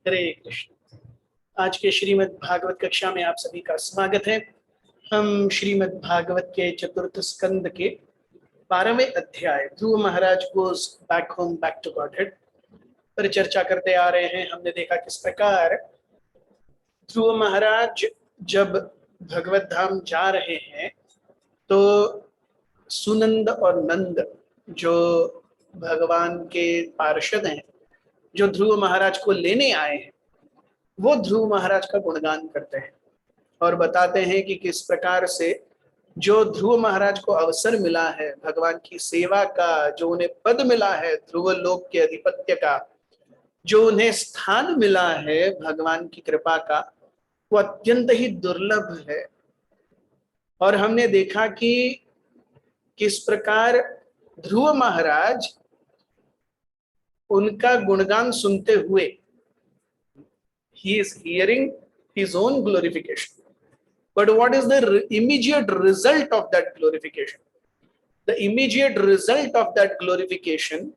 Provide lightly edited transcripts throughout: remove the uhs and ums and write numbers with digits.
हरे कृष्ण। आज के श्रीमद् भागवत कक्षा में आप सभी का स्वागत है। हम श्रीमद् भागवत के चतुर्थ स्कंद के 12वें अध्याय Dhruva Maharaj goes back home back to Godhead पर चर्चा करते आ रहे हैं। हमने देखा किस प्रकार ध्रुव महाराज जब भगवत धाम जा रहे हैं तो सुनंद और नंद जो भगवान के पार्षद हैं, जो ध्रुव महाराज को लेने आए हैं, वो ध्रुव महाराज का गुणगान करते हैं और बताते हैं कि किस प्रकार से जो ध्रुव महाराज को अवसर मिला है भगवान की सेवा का, जो उन्हें पद मिला है ध्रुव लोक के अधिपत्य का, जो उन्हें स्थान मिला है भगवान की कृपा का, वो अत्यंत ही दुर्लभ है। और हमने देखा कि किस प्रकार ध्रुव महाराज उनका गुणगान सुनते हुए he is hearing his own glorification, but what is the immediate result of that glorification? The immediate result of that glorification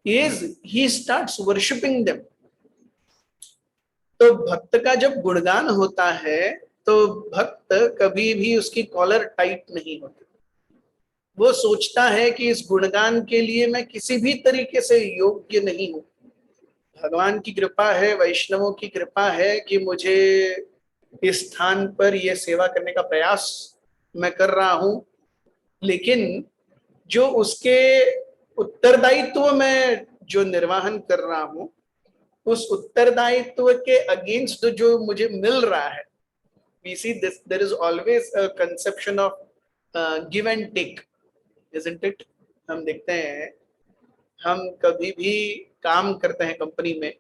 is he starts worshipping them. तो भक्त का जब गुणगान होता है तो भक्त कभी भी उसकी कॉलर टाइट नहीं होती। वो सोचता है कि इस गुणगान के लिए मैं किसी भी तरीके से योग्य नहीं हूं। भगवान की कृपा है, वैष्णवों की कृपा है कि मुझे इस स्थान पर यह सेवा करने का प्रयास मैं कर रहा हूं, लेकिन जो उसके उत्तरदायित्व में जो निर्वाहन कर रहा हूं, उस उत्तरदायित्व के अगेंस्ट जो मुझे मिल रहा है, we see this, there is always a conception of give and take, isn't it? हम देखते हैं, हम कभी भी काम करते हैं कंपनी में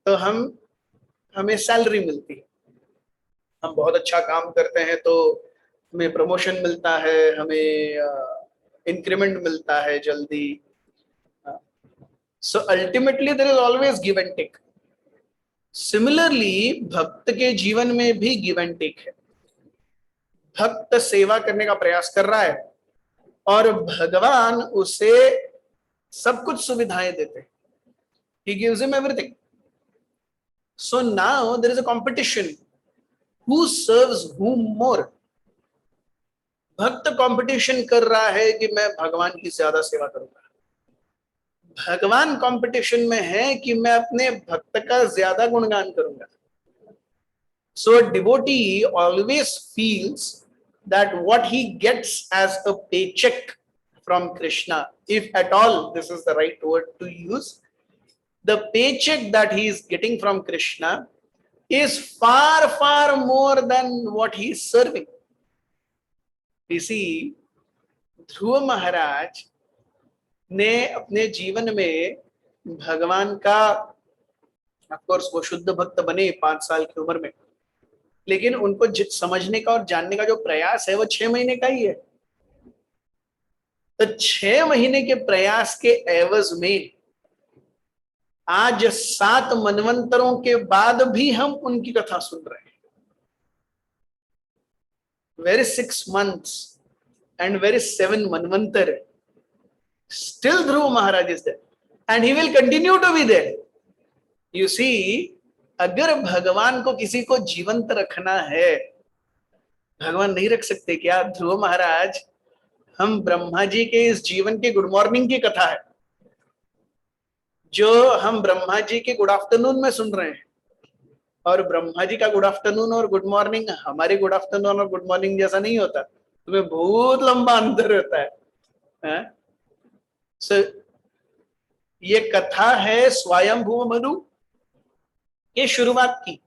तो हमें सैलरी मिलती है। हम बहुत अच्छा काम करते हैं तो हमें प्रमोशन मिलता है, हमें इंक्रीमेंट मिलता है जल्दी। So ultimately there is always give and take. Similarly भक्त के जीवन में भी गिव एंड टेक है। भक्त सेवा करने का प्रयास कर रहा है और भगवान उसे सब कुछ सुविधाएं देते हैं। He gives him everything. So now there is a competition. Who serves whom more? भक्त कंपटीशन कर रहा है कि मैं भगवान की ज्यादा सेवा करूंगा। भगवान कंपटीशन में है कि मैं अपने भक्त का ज्यादा गुणगान करूंगा। So a devotee always feels that what he gets as a paycheck from Krishna, if at all this is the right word to use, the paycheck that he is getting from Krishna is far, far more than what he is serving. You see, ध्रुव महाराज ने अपने जीवन में भगवान का, of course वो शुद्ध भक्त बने 5 साल की उम्र में, लेकिन उनको समझने का और जानने का जो प्रयास है वो 6 महीने का ही है। तो 6 महीने के प्रयास के एवज में आज 7 मनवंतरों के बाद भी हम उनकी कथा सुन रहे हैं। Where is 6 months and where is 7 manvantar? Still Dhruva Maharaj is there and he will continue to be there. You see, अगर भगवान को किसी को जीवंत रखना है, भगवान नहीं रख सकते क्या? ध्रुव महाराज, हम ब्रह्मा जी के इस जीवन के गुड मॉर्निंग की कथा है जो हम ब्रह्मा जी के गुड आफ्टरनून में सुन रहे हैं, और ब्रह्मा जी का गुड आफ्टरनून और गुड मॉर्निंग हमारे गुड आफ्टरनून और गुड मॉर्निंग जैसा नहीं होता, तुम्हें बहुत लंबा अंतर होता है। So, ये कथा है स्वयंभू मनु के शुरुआत की,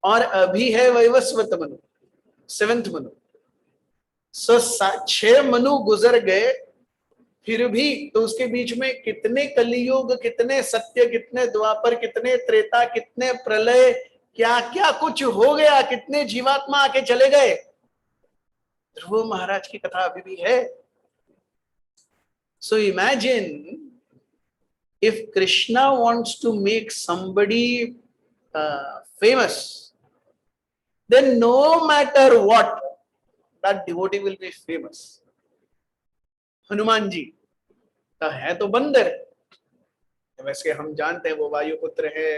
और अभी है वैवस्वत मनु, 7th मनु। सो 6 मनु गुजर गए, फिर भी तो उसके बीच में कितने कलियुग, कितने सत्य, कितने द्वापर, कितने त्रेता, कितने प्रलय, क्या क्या कुछ हो गया, कितने जीवात्मा आके चले गए। ध्रुव महाराज की कथा अभी भी है। So imagine if Krishna wants to make somebody famous, then no matter what, that devotee will be famous. Hanuman ji तो है तो बंदर, वैसे हम जानते हैं वो वायुपुत्र है,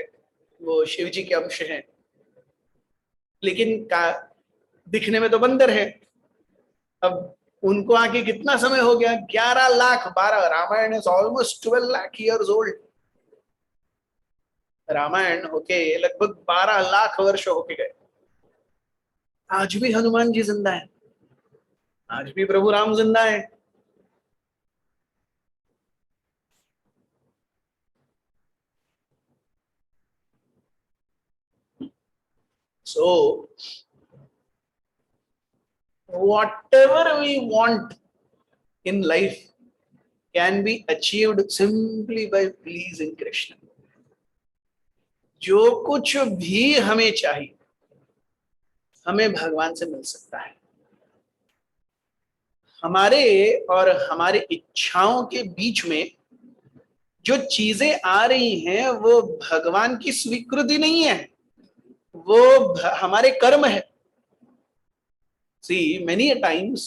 वो शिव जी के अंश हैं, लेकिन दिखने में तो बंदर है। अब उनको आके कितना समय हो गया, 11 lakh 12, Ramayan is almost 12 lakh years old. Ramayan होके लगभग 12 लाख वर्ष होके गए। आज भी हनुमान जी जिंदा है, आज भी प्रभु राम जिंदा है। सो whatever we want in life can be achieved simply by pleasing Krishna. जो कुछ भी हमें चाहिए हमें भगवान से मिल सकता है। हमारे और हमारे इच्छाओं के बीच में जो चीजें आ रही हैं वो भगवान की स्वीकृति नहीं है, वो हमारे कर्म है। See, many a times,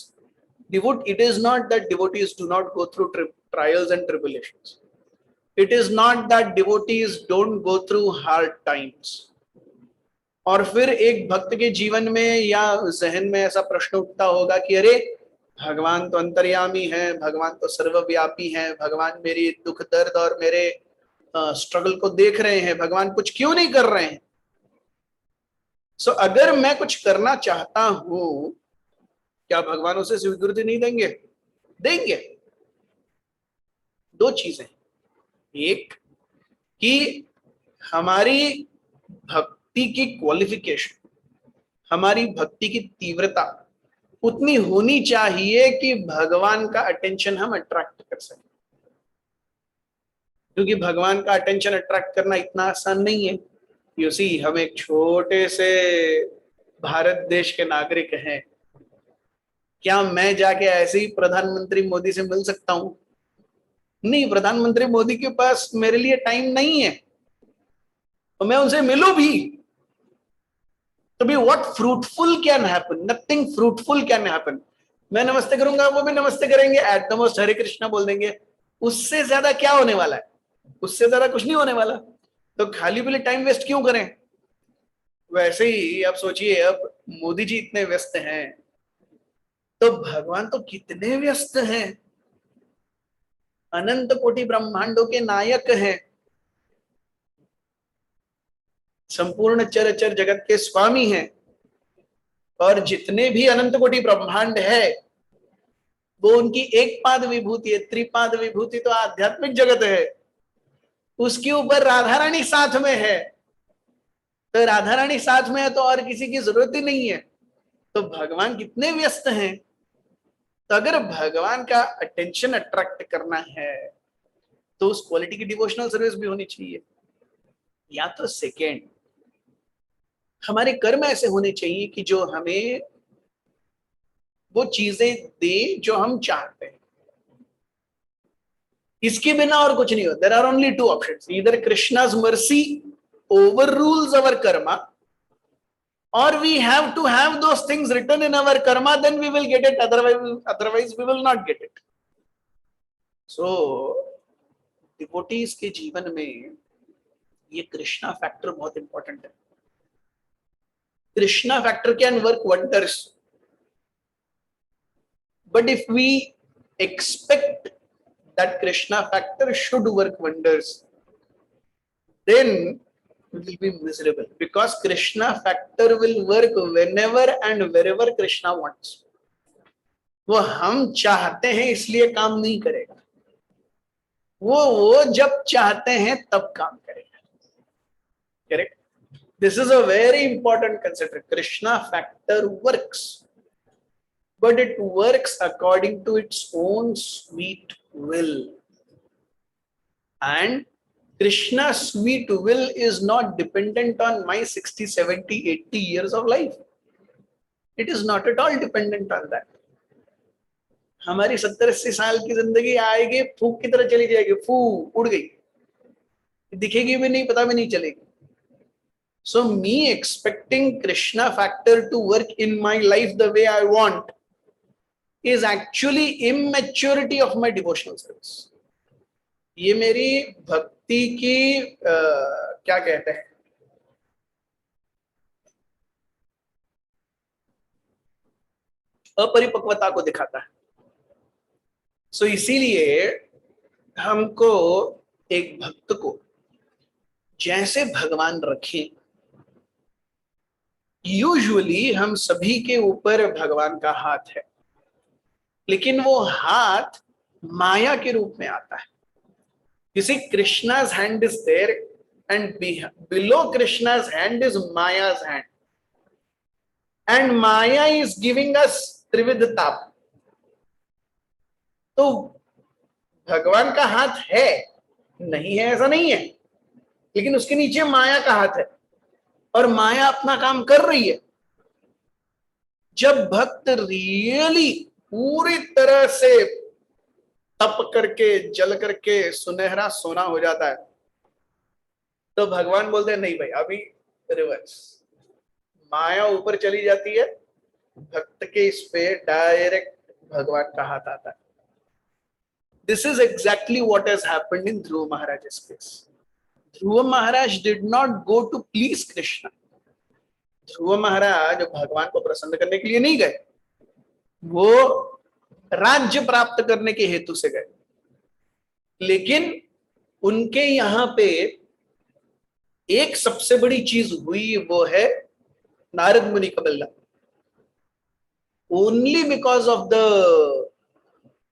it is not that devotees do not go through trials and tribulations. It is not that devotees don't go through hard times. और फिर एक भक्त के जीवन में या जहन में ऐसा प्रश्न उठता होगा कि अरे भगवान तो अंतर्यामी है, भगवान तो सर्वव्यापी है, भगवान मेरी दुख दर्द और मेरे स्ट्रगल को देख रहे हैं, भगवान कुछ क्यों नहीं कर रहे हैं। सो अगर मैं कुछ करना चाहता हूं, क्या भगवान उसे स्वीकृति नहीं देंगे? देंगे। दो चीजें, एक कि हमारी भक्ति की क्वालिफिकेशन, हमारी भक्ति की तीव्रता उतनी होनी चाहिए कि भगवान का अटेंशन हम अट्रैक्ट कर सकें। क्योंकि भगवान का अटेंशन अट्रैक्ट करना इतना आसान नहीं है। यू सी, हम एक छोटे से भारत देश के नागरिक हैं, क्या मैं जाके ऐसे ही प्रधानमंत्री मोदी से मिल सकता हूं? नहीं, प्रधानमंत्री मोदी के पास मेरे लिए टाइम नहीं है, तो मैं उनसे मिलूं भी तो भी what fruitful can happen? Nothing fruitful can happen. मैं नमस्ते करूंगा, वो भी नमस्ते करेंगे, एट द मोस्ट हरे कृष्णा बोल देंगे, उससे ज्यादा क्या होने वाला है? उससे ज्यादा कुछ नहीं होने वाला। तो खाली पीले टाइम वेस्ट क्यों करें? वैसे ही आप सोचिए, अब मोदी जी इतने व्यस्त हैं तो भगवान तो कितने व्यस्त हैं, अनंत कोटि ब्रह्मांडों के नायक हैं, संपूर्ण चराचर जगत के स्वामी हैं, और जितने भी अनंत कोटि ब्रह्मांड है वो उनकी एक पाद विभूति है। त्रिपाद विभूति तो आध्यात्मिक जगत है, उसके ऊपर राधा रानी साथ में है, तो राधा रानी साथ में है तो और किसी की जरूरत ही नहीं है। तो भगवान कितने व्यस्त हैं। तो अगर भगवान का अटेंशन अट्रैक्ट करना है तो उस क्वालिटी की डिवोशनल सर्विस भी होनी चाहिए। या तो सेकेंड, हमारे कर्म ऐसे होने चाहिए कि जो हमें वो चीजें दे जो हम चाहते हैं। इसके बिना और कुछ नहीं होता। There are only two options, either Krishna's mercy over rules our karma, or we have to have those things written in our karma, then we will get it, otherwise we will not get it. So devotees के जीवन में ये Krishna factor बहुत important है। Krishna factor can work wonders, but if we expect that krishna factor should work wonders, then we will be miserable, because krishna factor will work whenever and wherever krishna wants. वो हम चाहते हैं इसलिए काम नहीं करेगा, वो जब चाहते हैं तब काम करेगा। Correct? This is a very important concept. Krishna factor works, but it works according to its own sweet will, and Krishna's sweet will is not dependent on my 60, 70, 80 years of life. It is not at all dependent on that. हमारी 70-80 साल की जिंदगी आएगी, फूक की तरह चली जाएगी, फू उड़ गई, दिखेगी भी नहीं, पता भी नहीं चलेगी। So me expecting Krishna factor to work in my life the way I want is actually immaturity of my devotional service. ये मेरी भक्ति की क्या कहते हैं, अपरिपक्वता को दिखाता है। सो इसीलिए हमको एक भक्त को जैसे भगवान रखें, यूजुअली हम सभी के ऊपर भगवान का हाथ है, लेकिन वो हाथ माया के रूप में आता है। You see, Krishna's hand is there and below Krishna's hand is Maya's hand. And Maya is giving us त्रिविध ताप। तो भगवान का हाथ है, नहीं है ऐसा नहीं है, लेकिन उसके नीचे माया का हाथ है और माया अपना काम कर रही है। जब भक्त रियली पूरी तरह से तप करके जल करके सुनहरा सोना हो जाता है, तो भगवान बोलते हैं नहीं भाई अभी रिवर्स, माया ऊपर चली जाती है, भक्त के इस पे डायरेक्ट भगवान का हाथ आता है। This is exactly what has happened in Dhruva Maharaj case. Dhruva Maharaj did not go to please Krishna. Dhruva Maharaj भगवान को प्रसन्न करने के लिए नहीं गए, वो राज्य प्राप्त करने के हेतु से गए। लेकिन उनके यहां पे एक सबसे बड़ी चीज हुई, वो है नारद मुनि का मिलना। Only because of the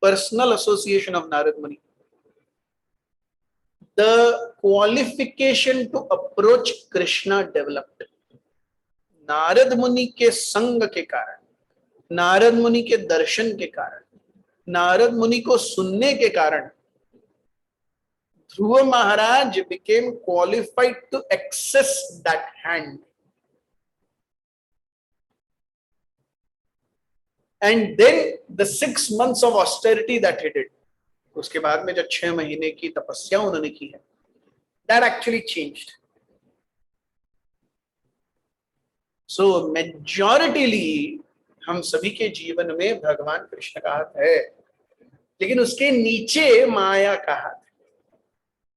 personal association of Narada Muni, the qualification to approach Krishna developed. Narada Muni के संग के कारण, नारद मुनि के दर्शन के कारण, नारद मुनि को सुनने के कारण ध्रुव महाराज became qualified to access that hand. And then the 6 months of austerity that he did, उसके बाद में जो 6 महीने की तपस्या उन्होंने की है, that actually changed. So majorityly हम सभी के जीवन में भगवान कृष्ण का हाथ है, लेकिन उसके नीचे माया का हाथ है।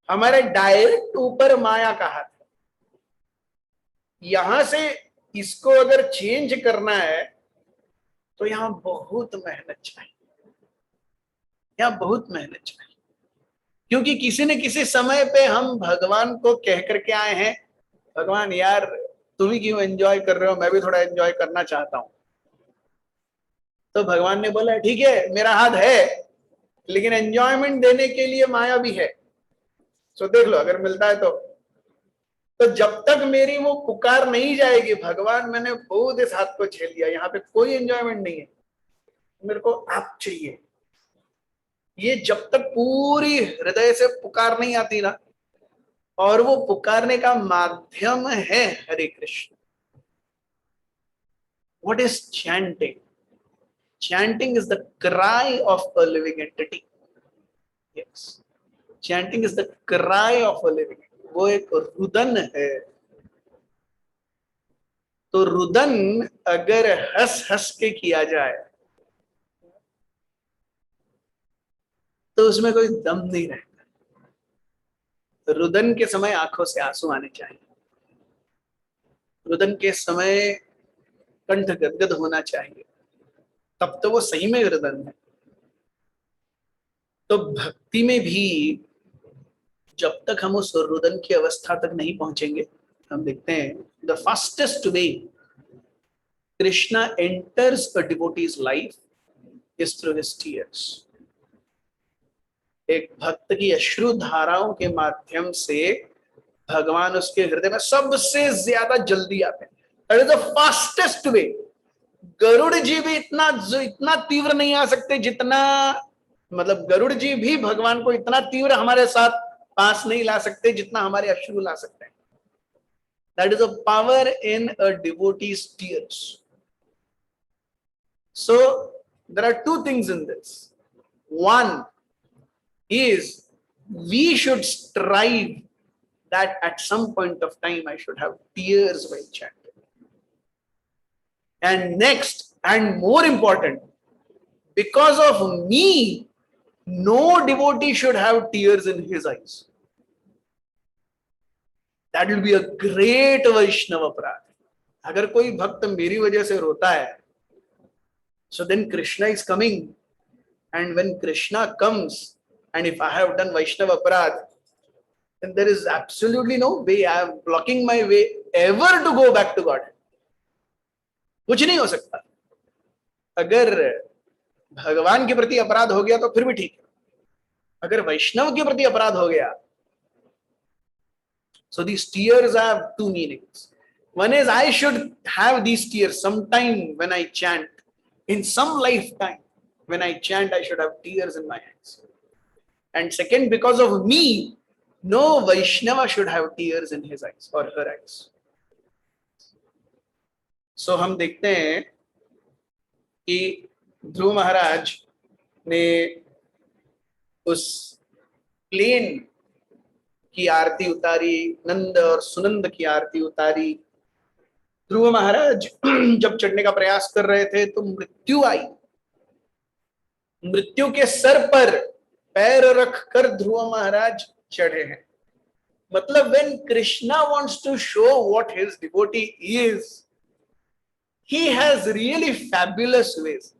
हमारे डायरेक्ट ऊपर माया का हाथ है। यहां से इसको अगर चेंज करना है तो यहां बहुत मेहनत चाहिए, यहां बहुत मेहनत चाहिए, क्योंकि किसी न किसी समय पे हम भगवान को कह करके आए हैं, भगवान यार तुम ही क्यों एंजॉय कर रहे हो, मैं भी थोड़ा एंजॉय करना चाहता हूं। तो भगवान ने बोला ठीक है मेरा हाथ है, लेकिन एंजॉयमेंट देने के लिए माया भी है, सो देख लो अगर मिलता है तो जब तक मेरी वो पुकार नहीं जाएगी, भगवान मैंने बहुत इस हाथ को झेल लिया, यहाँ पे कोई एंजॉयमेंट नहीं है, मेरे को आप चाहिए, ये जब तक पूरी हृदय से पुकार नहीं आती ना, और वो पुकारने का माध्यम है Hare Krishna. What is chanting? Chanting is the cry of a living entity. Yes, chanting is the cry of a living, वो एक रुदन है। तो रुदन अगर हंस हंस के किया जाए तो उसमें कोई दम नहीं रहता। रुदन के समय आंखों से आंसू आने चाहिए, रुदन के समय कंठ गदगद होना चाहिए, तब तो वो सही में रुदन है। तो भक्ति में भी जब तक हम उस रुदन की अवस्था तक नहीं पहुंचेंगे, हम देखते हैं the fastest way Krishna enters a devotees life is through his tears. एक भक्त की अश्रु धाराओं के माध्यम से भगवान उसके हृदय में सबसे ज्यादा जल्दी आते हैं। That is the fastest way. Garuda ji भी इतना तीव्र नहीं आ सकते जितना, मतलब गरुड़ जी भी भगवान को इतना तीव्र हमारे साथ पास नहीं ला सकते जितना हमारे अश्रु ला सकते हैं। That is a power in a devotee's tears. So there are 2 things in this. One is we should strive that at some point of time I should have tears while chanting. And next and more important, because of me no devotee should have tears in his eyes. That will be a great Vaishnava aparadha. अगर कोई भक्त मेरी वजह से रोता है, so then Krishna is coming, and when Krishna comes, and if I have done Vaishnava aparadh, then there is absolutely no way, I am blocking my way ever to go back to God. कुछ नहीं हो सकता। अगर भगवान के प्रति अपराध हो गया तो फिर भी ठीक है, अगर वैष्णव के प्रति अपराध हो गया, so these tears have two meanings. One is I should have these tears sometime when I chant, in some lifetime when I chant I should have tears in my eyes. And second, because of me, no Vaishnava should have tears in his eyes or her eyes. So हम देखते हैं कि ध्रुव महाराज ने उस plane की आरती उतारी, नंद और सुनंद की आरती उतारी। ध्रुव महाराज जब चढ़ने का प्रयास कर रहे थे तो मृत्यु आई। मृत्यु के सर पर पैर रखकर ध्रुव महाराज चढ़े हैं। मतलब when Krishna wants to show what his devotee is, he has really fabulous ways.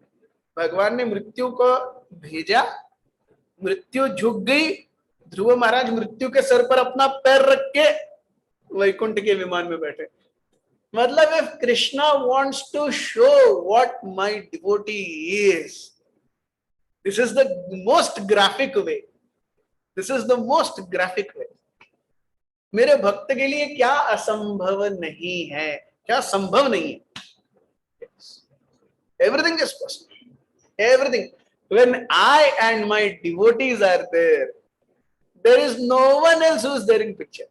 भगवान ने मृत्यु को भेजा, मृत्यु झुक गई, ध्रुव महाराज मृत्यु के सर पर अपना पैर रख के वैकुंठ के विमान में बैठे। मतलब if Krishna wants to show what my devotee is, this is the most graphic way. This is the most graphic way. मेरे भक्त के लिए क्या असंभव नहीं है, क्या संभव नहीं है। Everything is possible. Everything. When I and my devotees are there, there is no one else who is there in picture.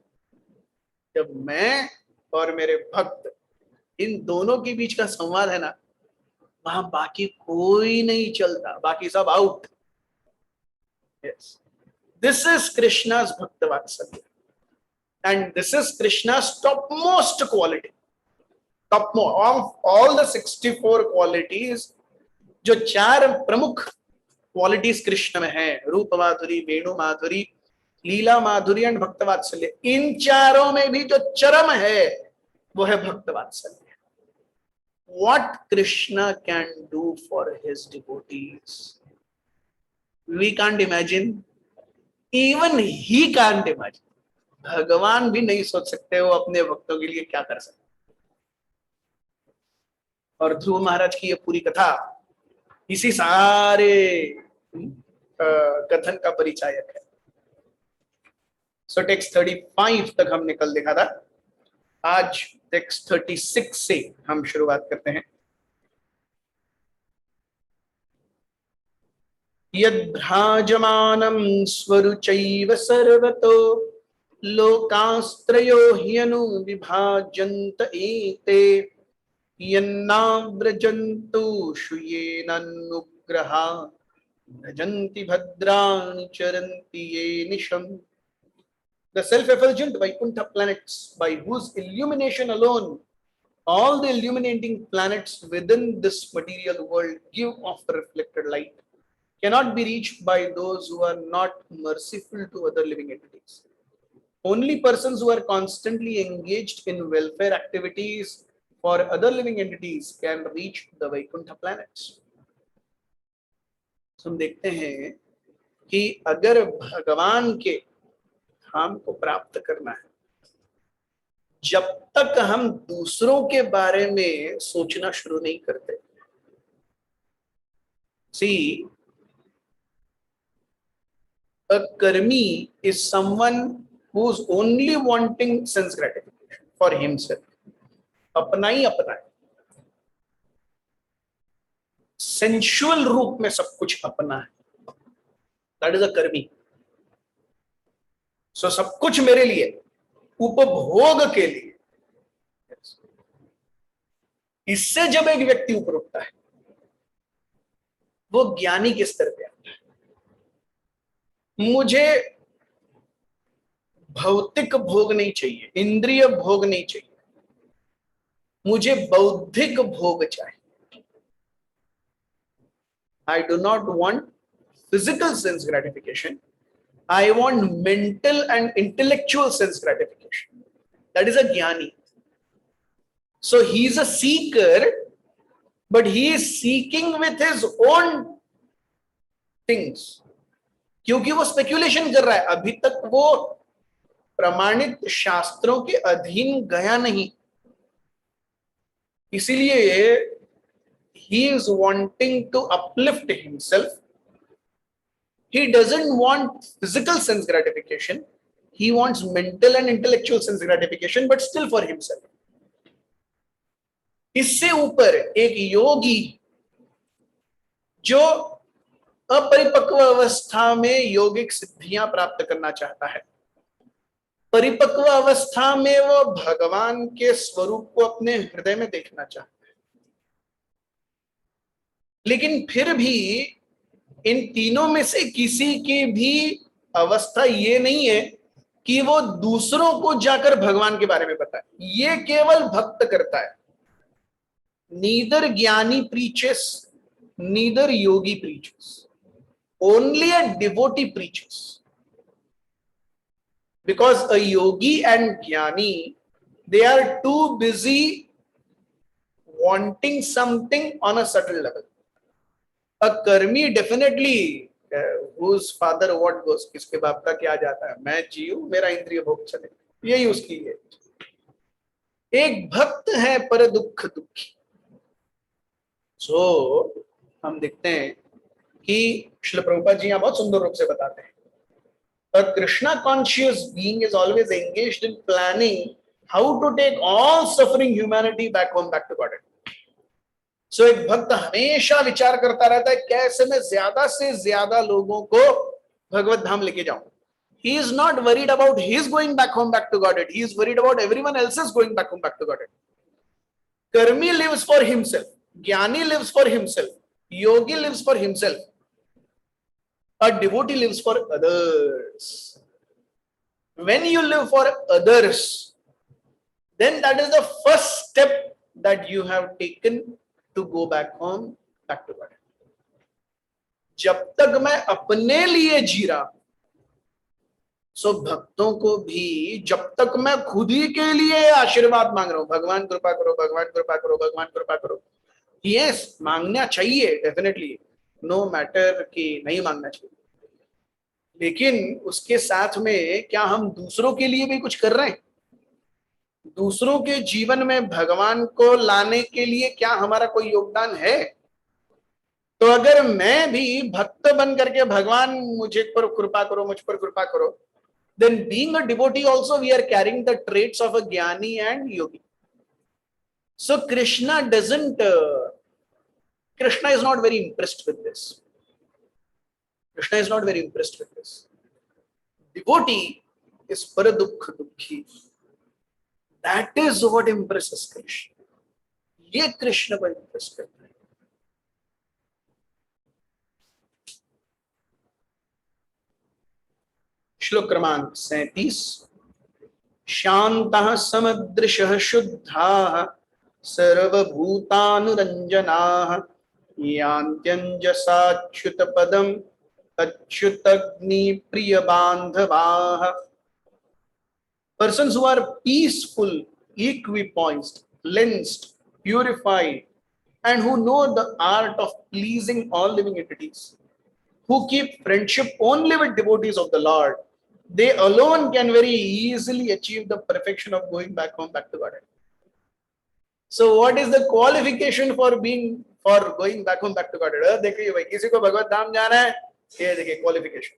जब मैं और मेरे भक्त इन दोनों के बीच का संवाद है ना, वहां बाकी कोई नहीं चलता, बाकी सब out. Yes. This is Krishna's Bhakta Vatsalya. And this is Krishna's topmost quality. Topmost of all the 64 qualities, जो चार प्रमुख क्वालिटीज कृष्ण में है, रूप माधुरी, वेणु माधुरी, लीला माधुरी एंड भक्त वात्सल्य, इन चारों में भी जो चरम है वो है भक्त वात्सल्य। What Krishna can do for his devotees, we can't imagine. Even he can't imagine. भगवान भी नहीं सोच सकते वो अपने भक्तों के लिए क्या कर सकते। और ध्रुव महाराज की ये पूरी कथा इसी सारे कथन का परिचायक है। सो टेक्स्ट 35 तक हमने कल देखा था, आज टेक्स्ट 36 से हम शुरुआत करते हैं। यद्भ्राजमानं स्वरुचैव सर्वतो लोकास्त्रयो ह्यनु विभाजन्त एते यन्नाव्रजन्तु श्रूयेनानुग्रहा भजन्ति भद्राणि चरन्ति ये निशम्। The self-effulgent Vaikuntha planets, by whose illumination alone all the illuminating planets within this material world give off reflected light, cannot be reached by those who are not merciful to other living entities. Only persons who are constantly engaged in welfare activities for other living entities can reach the Vaikuntha planets. हम देखते हैं कि अगर भगवान के धाम को प्राप्त करना है, जब तक हम दूसरों के बारे में सोचना शुरू नहीं करते। See, a karmi is someone who's only wanting sense gratification for himself. अपना ही अपना है, सेंशुअल रूप में सब कुछ अपना है। दैट इज अ कर्मी। सो सब कुछ मेरे लिए, उपभोग के लिए। इससे जब एक व्यक्ति ऊपर उठता है, वो ज्ञानी के स्तर पे आता है। मुझे भौतिक भोग नहीं चाहिए, इंद्रिय भोग नहीं चाहिए, मुझे बौद्धिक भोग चाहिए। I do not want physical sense gratification. I want mental and intellectual sense gratification. That is a jnani. So he is a seeker, but he is seeking with his own things. क्योंकि वो speculation कर रहा है, अभी तक वो प्रमाणित शास्त्रों के अधीन गया नहीं, इसीलिए he is wanting to uplift himself. He doesn't want physical sense gratification, he wants mental and intellectual sense gratification, but still for himself. इससे ऊपर एक योगी जो अपरिपक्व अवस्था में योगिक सिद्धियां प्राप्त करना चाहता है, परिपक्व अवस्था में वो भगवान के स्वरूप को अपने हृदय में देखना चाहता है, लेकिन फिर भी इन तीनों में से किसी की भी अवस्था ये नहीं है कि वो दूसरों को जाकर भगवान के बारे में बताए, ये केवल भक्त करता है. नीदर ज्ञानी preaches, neither Yogi preaches, only a devotee preaches. Because a yogi and jnani, they are too busy wanting something on a subtle level. A karmi definitely, whose father what goes, किसके बाप का क्या जाता है, मैं जीऊं मेरा इंद्रिय भोग चले, यही उसकी है. एक भक्त है पर दुख दुखी. सो हम देखते हैं कि श्रील प्रभुपाद जी यहाँ बहुत सुंदर रूप से बताते हैं, a Krishna conscious being is always engaged in planning how to take all suffering humanity back home, back to Godhead. So एक भक्त हमेशा विचार करता रहता है कैसे मैं ज्यादा से ज्यादा लोगों को भगवत धाम लेके जाऊं. He is not worried about his going back home, back to Godhead. He is worried about everyone else's going back home, back to Godhead. Karmi lives for himself, Jnani lives for himself, Yogi lives for himself, a devotee lives for others. When you live for others, then that is the first step that you have taken to go back home, back to God. जब तक मैं अपने लिए जी रहा हूं, सो भक्तों को भी जब तक मैं खुद ही के लिए आशीर्वाद मांग रहा हूं, भगवान कृपा करो, भगवान कृपा करो, भगवान कृपा करो, यस मांगना चाहिए डेफिनेटली, नो मैटर कि नहीं मांगना चाहिए, लेकिन उसके साथ में क्या हम दूसरों के लिए भी कुछ कर रहे हैं? दूसरों के जीवन में भगवान को लाने के लिए क्या हमारा कोई योगदान है? तो अगर मैं भी भक्त बन करके भगवान मुझे पर कृपा करो, मुझ पर कृपा करो, then being a devotee also we are carrying the traits of a jnani and yogi. So Krishna is not very impressed with this. Krishna is not very impressed with this. Devotee is paradukh dukhi. That is what impresses Krishna. ये कृष्ण को impress करता है. श्लोक क्रमांक 37. शान्तः समदृशः शुद्धाः सर्वभूतानुरञ्जनाः यान्त्यञ्जसाच्युतपदम् अच्युतग्निप्रियबान्धवाः. Persons who are peaceful, equipoised, cleansed, purified, and who know the art of pleasing all living entities, who keep friendship only with devotees of the Lord, they alone can very easily achieve the perfection of going back home, back to Godhead. So what is the qualification for going back home, back to Godhead? देखिए भाई, किसी को भगवत धाम जाना है, ये देखिए qualification.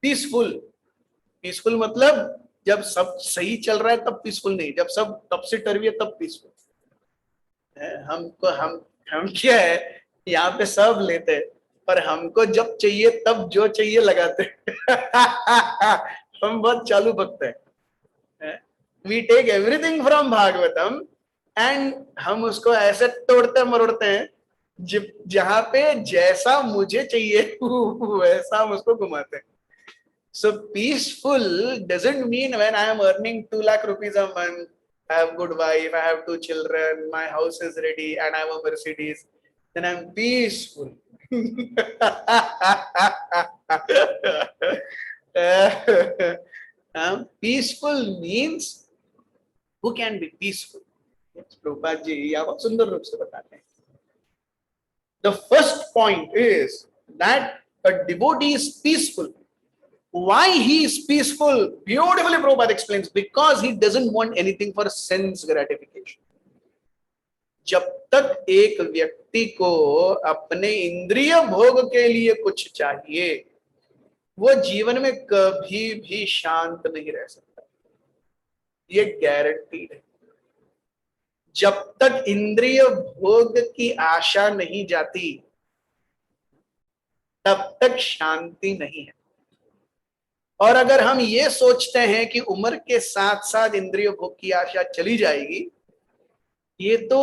Peaceful मतलब जब सब सही चल रहा है तब पीसफुल नहीं, जब सब तपसी टरवी है तब पीसफुल. हमको हम क्या है, यहाँ पे सब लेते हैं, पर हमको जब चाहिए तब जो चाहिए लगाते हैं. हम बहुत चालू भक्त हैं. We take everything from Bhagavatam and हम उसको ऐसे तोड़ते मरोड़ते हैं जहां पे जैसा मुझे चाहिए वैसा हम उसको घुमाते हैं. So peaceful doesn't mean when I am earning 2 lakh rupees a month, I have good wife, I have 2 children, my house is ready, and I have a Mercedes, then I'm peaceful. Peaceful means who can be peaceful? Prabhupada ji यह बहुत सुंदर रूप से बताते हैं. The first point is that a devotee is peaceful. Why he is peaceful? Beautifully Prabhupada explains, because he doesn't want anything for sense gratification. जब तक एक व्यक्ति को अपने इंद्रिय भोग के लिए कुछ चाहिए, वो जीवन में कभी भी शांत नहीं रह सकता. ये गारंटी है. जब तक इंद्रिय भोग की आशा नहीं जाती, तब तक शांति नहीं है. और अगर हम ये सोचते हैं कि उम्र के साथ साथ इंद्रिय भोग की आशा चली जाएगी, ये तो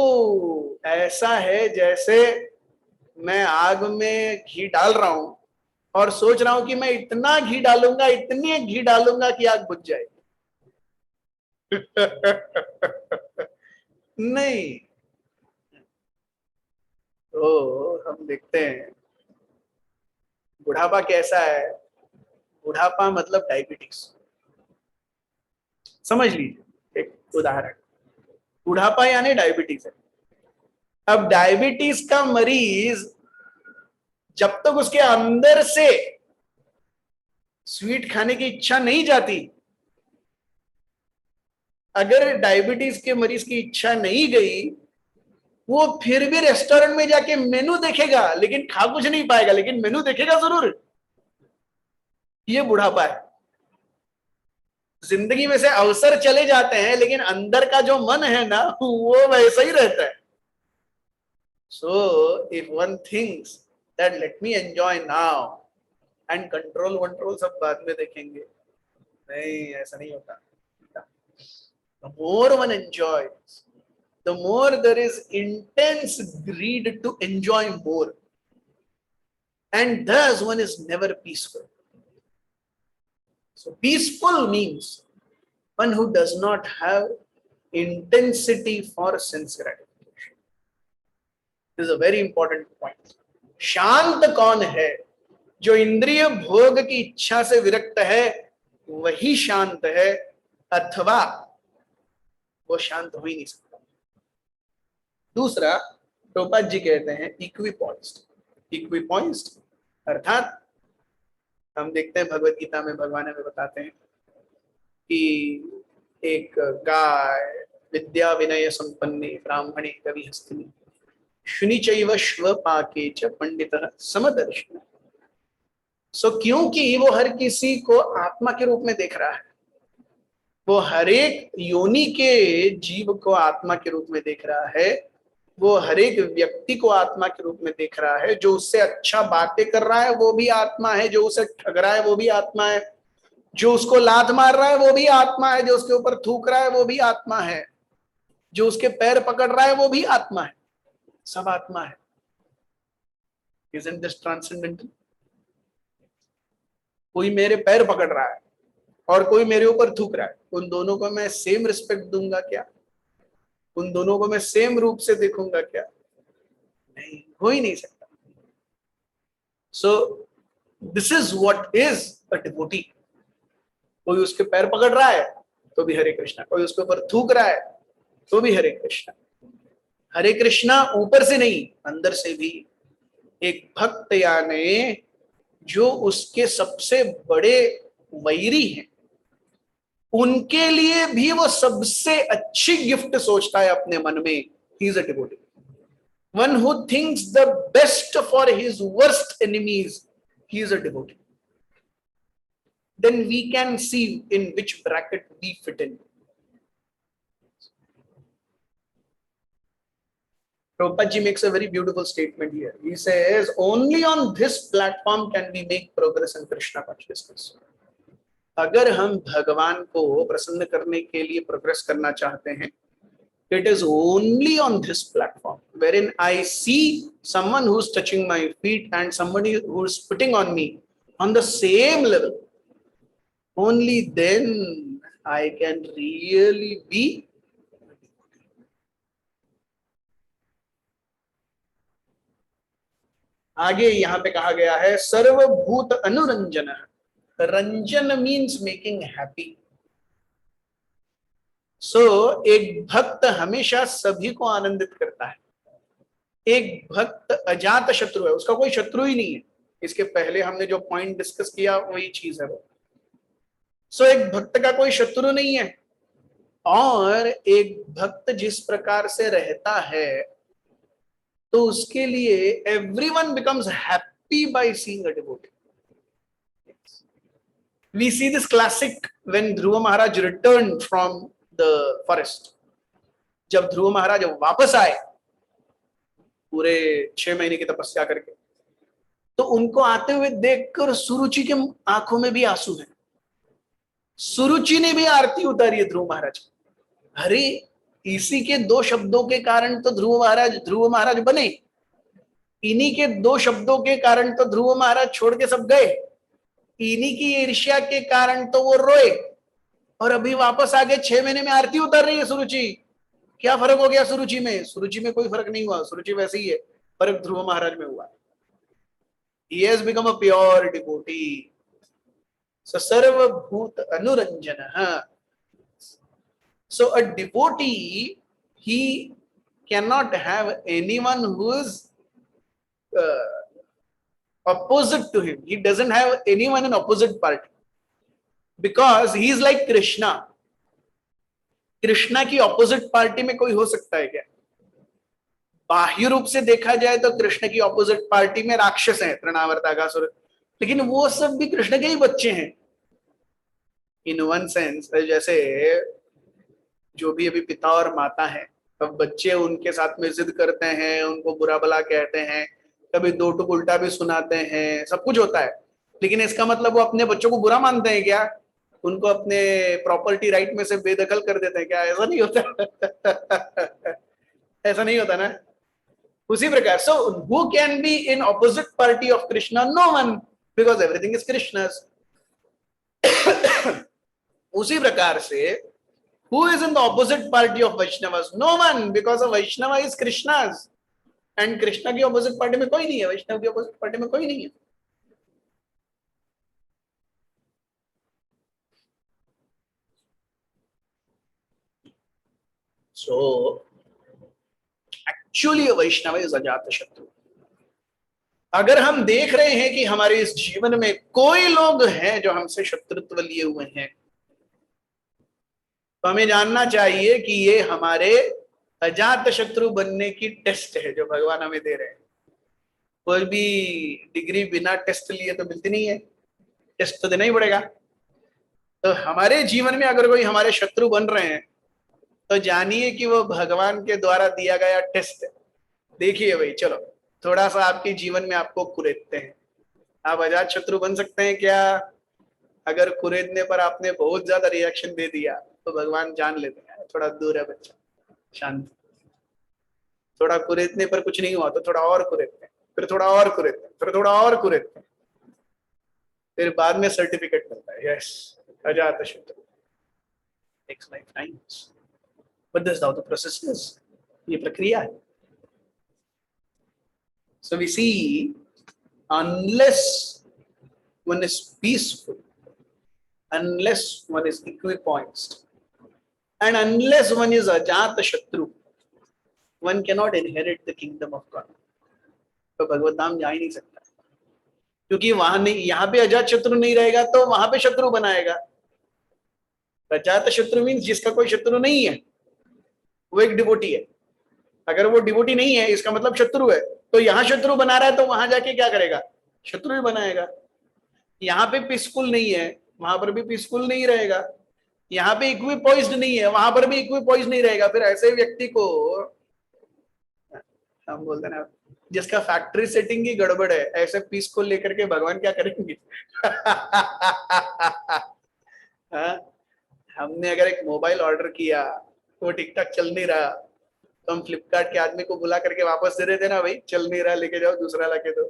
ऐसा है जैसे मैं आग में घी डाल रहा हूं और सोच रहा हूं कि मैं इतना घी डालूंगा, इतनी घी डालूंगा कि आग बुझ जाएगी. नहीं. तो हम देखते हैं बुढ़ापा कैसा है. बुढ़ापा मतलब डायबिटीज. समझ लीजिए एक उदाहरण. बुढ़ापा यानी डायबिटीज है. अब डायबिटीज का मरीज जब तक उसके अंदर से स्वीट खाने की इच्छा नहीं जाती, अगर डायबिटीज के मरीज की इच्छा नहीं गई, वो फिर भी रेस्टोरेंट में जाके मेनू देखेगा लेकिन खा कुछ नहीं पाएगा, लेकिन मेनू देखेगा जरूर. ये बुढ़ापा है. जिंदगी में से अवसर चले जाते हैं लेकिन अंदर का जो मन है ना, वो वैसा ही रहता है. So if one thinks that let me enjoy now and control सब बाद में देखेंगे, नहीं, ऐसा नहीं होता. The more one enjoys, the more there is intense greed to enjoy more, and thus one is never peaceful. So peaceful means one who does not have intensity for sense gratification. This is a very important point. शांत कौन है? जो इंद्रिय भोग की इच्छा से विरक्त है वही शांत है, अथवा वो शांत हो ही नहीं सकता. दूसरा, प्रभुपाद जी कहते हैं इक्विपॉइस्ड. इक्विपॉइस्ड अर्थात हम देखते हैं भगवत गीता में भगवान हमें बताते हैं कि एक गाय विद्या विनय संपन्ने ब्राह्मणे कवि हस्तिनी शुनि चैव श्वपाके च पंडितः समदर्शिनः. सो क्योंकि वो हर किसी को आत्मा के रूप में देख रहा है, वो हर एक योनि के जीव को आत्मा के रूप में देख रहा है, वो हर एक व्यक्ति को आत्मा के रूप में देख रहा है. जो उससे अच्छा बातें कर रहा है वो भी आत्मा है, जो उसे ठग रहा है वो भी आत्मा है, जो उसको लात मार रहा है वो भी आत्मा है, जो उसके ऊपर थूक रहा है वो भी आत्मा है, जो उसके पैर पकड़ रहा है वो भी आत्मा है. सब आत्मा है. Isn't this transcendental? कोई मेरे पैर पकड़ रहा है और कोई मेरे ऊपर थूक रहा है, उन दोनों को मैं सेम रिस्पेक्ट दूंगा क्या? उन दोनों को मैं सेम रूप से देखूंगा क्या? नहीं, हो ही नहीं सकता. So this is what is a devotee. कोई उसके पैर पकड़ रहा है तो भी हरे कृष्णा, कोई उसके ऊपर थूक रहा है तो भी हरे कृष्णा. हरे कृष्णा ऊपर से नहीं, अंदर से भी. एक भक्त यानी जो उसके सबसे बड़े वैरी हैं, उनके लिए भी वो सबसे अच्छी गिफ्ट सोचता है अपने मन में. He is a devotee. One who thinks the best for his worst enemies, he is a devotee. Then we can see in which bracket we fit in. Prabhupada ji makes a very beautiful statement here. He says, only on this platform can we make progress in Krishna consciousness. अगर हम भगवान को प्रसन्न करने के लिए progress करना चाहते हैं, it is only on this platform wherein I see someone who's touching my feet and somebody who's spitting on me on the same level. Only then I can really be. आगे यहां पे कहा गया है सर्वभूत Anuranjan. Ranjan means making happy. एक भक्त हमेशा सभी को आनंदित करता है। एक भक्त अजात शत्रु है, उसका कोई शत्रु ही नहीं है। इसके पहले हमने जो पॉइंट डिस्कस किया वही चीज है वो। एक भक्त का कोई शत्रु नहीं है। और एक भक्त जिस प्रकार से रहता है तो उसके लिए everyone becomes happy by seeing a devotee. We see this classic when Dhruva Maharaj returned from the forest. जब ध्रुव महाराज वापस आए पूरे 6 महीने की तपस्या करके, तो उनको आते हुए देखकर सुरुचि के आंखों में भी आंसू हैं। सुरुचि ने भी आरती उतारी है ध्रुव महाराज। अरे इसी के 2 शब्दों के कारण तो ध्रुव महाराज बने। इन्हीं के 2 शब्दों के कारण तो ध्रुव महाराज छोड़ के सब गए। इन्हीं की ईर्ष्या के कारण तो वो रोए। और अभी वापस आके 6 महीने में आरती उतार रही है सुरुचि। क्या फर्क हो गया सुरुचि में? सुरुचि में कोई फर्क नहीं हुआ, सुरुचि वैसे ही है। फर्क ध्रुव महाराज में हुआ। He has become a pure devotee. So sarvabhut anuranjanah. So a devotee, he cannot have anyone who is opposite to him. He doesn't have anyone in opposite party, because he is like Krishna. Krishna की opposite party में कोई हो सकता है क्या? बाह्य रूप से देखा जाए तो कृष्ण की ऑपोजिट पार्टी में राक्षस हैं, तृणावर्ताकासुर, लेकिन वो सब भी कृष्ण के ही बच्चे हैं इन वन सेंस। जैसे जो भी अभी पिता और माता हैं, अब बच्चे उनके साथ में जिद करते हैं, उनको बुरा भला कहते हैं, कभी 2 टुक उल्टा भी सुनाते हैं, सब कुछ होता है। लेकिन इसका मतलब वो अपने बच्चों को बुरा मानते हैं क्या? उनको अपने प्रॉपर्टी राइट में से बेदखल कर देते हैं क्या? ऐसा नहीं होता। ऐसा नहीं होता ना। उसी प्रकार so who can be in opposite party of Krishna? No one, because everything is Krishna's. उसी प्रकार से who is in the opposite party of Vaishnavas? No one, because Vaishnav is Krishna's. And Krishna की ऑपोजिट पार्टी में कोई नहीं है, वैष्णव की ऑपोजिट पार्टी में कोई नहीं है। So actually a Vaishnava is ajata shatru. अगर हम देख रहे हैं कि हमारे इस जीवन में कोई लोग हैं जो हमसे शत्रुत्व लिए हुए हैं, तो हमें जानना चाहिए कि ये हमारे अजात शत्रु बनने की टेस्ट है जो भगवान हमें दे रहे हैं। कोई भी डिग्री बिना टेस्ट लिए तो मिलती नहीं है, टेस्ट तो देना ही पड़ेगा। तो हमारे जीवन में अगर कोई हमारे शत्रु बन रहे हैं तो जानिए कि वो भगवान के द्वारा दिया गया टेस्ट है। देखिए भाई, चलो थोड़ा सा आपके जीवन में आपको कुरेदते हैं, आप अजात शत्रु बन सकते हैं क्या? अगर कुरेदने पर आपने बहुत ज्यादा रिएक्शन दे दिया तो भगवान जान लेते हैं थोड़ा दूर है बच्चा, शांत। थोड़ा कुरेदने पर कुछ नहीं हुआ तो थोड़ा और कुरेदते हैं, फिर थोड़ा और कुरेदते हैं, फिर थोड़ा और कुरेदते हैं, फिर बाद में सर्टिफिकेट मिलता है, यस अजात शत्रु। Takes like times. But this is how the process is. ये प्रक्रिया है। So we see, unless one is peaceful, unless one is equipoised, and unless one is ajata shatru, one cannot inherit the kingdom of God. तो भगवत धाम जा ही नहीं सकता, क्योंकि वहां नहीं, यहाँ पे अजात शत्रु नहीं रहेगा तो वहां पे शत्रु बनाएगा। अजात शत्रु मीन्स जिसका कोई शत्रु नहीं है, वो एक डिवोटी है। अगर वो डिवोटी नहीं है इसका मतलब शत्रु है। तो यहाँ शत्रु बना रहा है तो वहां जाके क्या करेगा? शत्रु ही बनाएगा। यहाँ पे पीसफुल नहीं है, वहां पर भी पीसफुल नहीं रहेगा। यहाँ पे इक्विपॉइज्ड नहीं है, वहां पर भी इक्विपॉइज्ड नहीं रहेगा। फिर ऐसे व्यक्ति को हम बोलते हैं ना, जिसका फैक्ट्री सेटिंग की गड़बड़ है, ऐसे पीस को लेकर के भगवान क्या करेंगे? हमने अगर एक मोबाइल ऑर्डर किया, वो ठीक ठाक चल नहीं रहा, तो हम फ्लिपकार्ट के आदमी को बुला करके वापस दे देते ना, भाई चल नहीं रहा, लेके जाओ दूसरा लाके दो।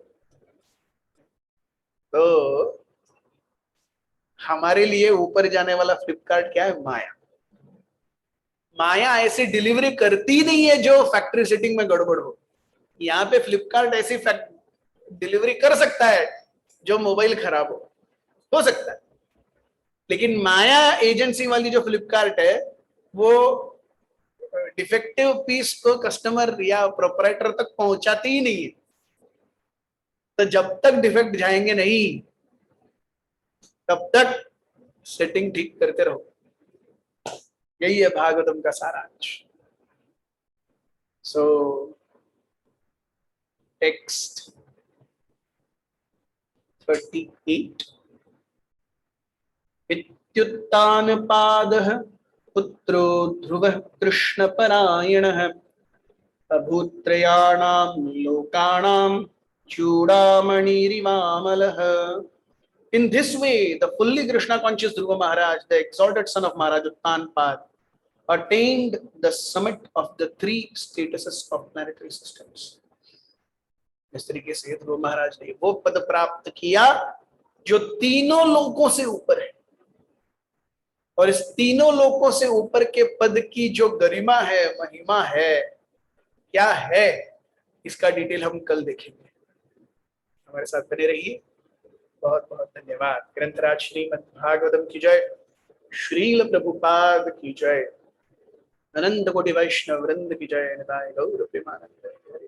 तो हमारे लिए ऊपर जाने वाला फ्लिपकार्ट क्या है? माया। माया ऐसी डिलीवरी करती नहीं है जो फैक्ट्री सेटिंग में गड़बड़ हो। यहाँ पे फ्लिपकार्ट ऐसी डिलीवरी कर सकता है जो मोबाइल खराब हो सकता है। लेकिन माया एजेंसी वाली जो फ्लिपकार्ट है, वो डिफेक्टिव पीस को कस्टमर या प्रोपराइटर तक पहुंचाती ही नहीं है। तो जब तक डिफेक्ट जाएंगे नहीं तब तक सेटिंग ठीक करते रहो। यही है भागवतम का सारांश। सो टेक्स्ट 38 इत्युत्तानपादः पुत्रो ध्रुवः कृष्णपरायणः अभूत्रयाणां लोकानां चूड़ामणिरिवामलः। In this way, the fully Krishna conscious Dhruva Maharaj, the exalted son of Maharaj Uttanpad, attained the summit of the three statuses of planetary systems. इस तरीके से ध्रुव महाराज ने वो पद प्राप्त किया जो तीनों लोकों से ऊपर है। और इस तीनों लोकों से ऊपर के पद की जो गरिमा है, महिमा है, क्या है, इसका डिटेल हम कल देखेंगे। हमारे साथ बने रहिए। बहुत बहुत धन्यवाद। ग्रंथराज श्रीमद् भागवतम की जय, श्रील प्रभुपाद की जय, अनंत कोटि वैष्णव वृंद की जय, निताय गौर प्रेमानंद।